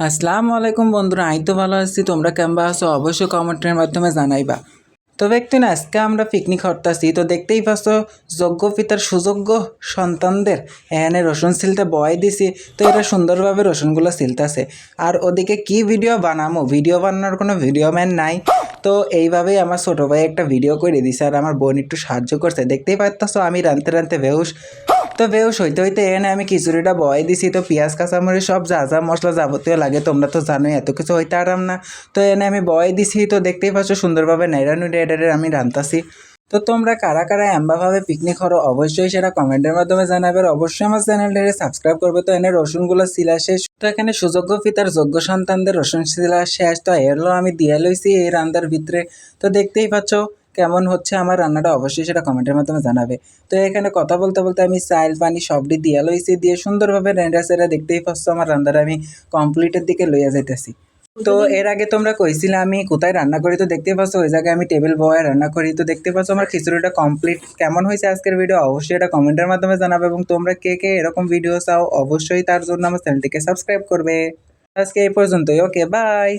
আসসালামু আলাইকুম বন্ধুরা, আমি তো ভালো আছি। তোমরা কেমন আছো অবশ্যই কমেন্টের মাধ্যমে জানাইবা। তো ব্যক্তি না, আজকে আমরা পিকনিক করতেছি। তো দেখতেই পাচ্ছ যোগ্য পিতার সুযোগ্য সন্তানদের এখানে রসুন ছিলতে বয় দিছি। তো এটা সুন্দরভাবে রসুনগুলো ছিলতেছে। আর ওদিকে কি ভিডিও বানামো, ভিডিও বানানোর কোনো ভিডিও ম্যান নাই। তো এইভাবেই আমার ছোটো ভাই একটা ভিডিও করে দিছে আর আমার বোন একটু সাহায্য করছে। দেখতেই পাচ্ছ আমি রানতে রানতে বেহুশ। তো বেহুশ হইতে হইতে এখানে আমি খিচুড়িটা বয় দিছি। তো পেঁয়াজ কাঁচামরিচ সব যা যা মশলা যাবতীয় লাগে তোমরা তো জানোই, এত কিছু হইতে আরাম না। তো এনে আমি বয় দিছি। তো দেখতেই পাচ্ছ সুন্দরভাবে নেড়া নুড়ে এডারে আমি রান্তাছি। তো তোমরা কারা কারা এমবাভাবে পিকনিক করো অবশ্যই সেটা কমেন্টের মাধ্যমে জানাবে। আর অবশ্যই আমার চ্যানেলটাকে সাবস্ক্রাইব করবে। তো এনে রসুনগুলো সিলা শেষ। তো এখানে সুযোগ্য পিতার যোগ্য সন্তানদের রসুন সিলা শেষ। তো এরলো আমি দিয়ে লইছি এই রান্নার ভিতরে। তো দেখতেই পাচ্ছ কেমন হচ্ছে আমার রান্নাটা, অবশ্যই সেটা কমেন্টের মাধ্যমে জানাবে। তো এখানে কথা বলতে বলতে আমি চাইল পানি সবটি দিয়ে লইছি, দিয়ে সুন্দরভাবে রেন্ডা সেরা দেখতেই পাচ্ছ আমার রান্নাটা আমি কমপ্লিটের দিকে লইয়া যাইতেছি। তো এর আগে তোমরা কইছিলে আমি কোথায় রান্না করি, তো দেখতে পাচ্ছ ওই জায়গায় আমি টেবিল বয়ে রান্না করি। তো দেখতে পাচ্ছ আমার খিচুড়িটা কমপ্লিট। কেমন হয়েছে আজকের ভিডিও অবশ্যই এটা কমেন্টের মাধ্যমে জানাবে, এবং তোমরা কে কে এরকম ভিডিও চাও অবশ্যই তার জন্য আমার চ্যানেলটিকে সাবস্ক্রাইব করবে। আজকে এই পর্যন্তই, ওকে বাই।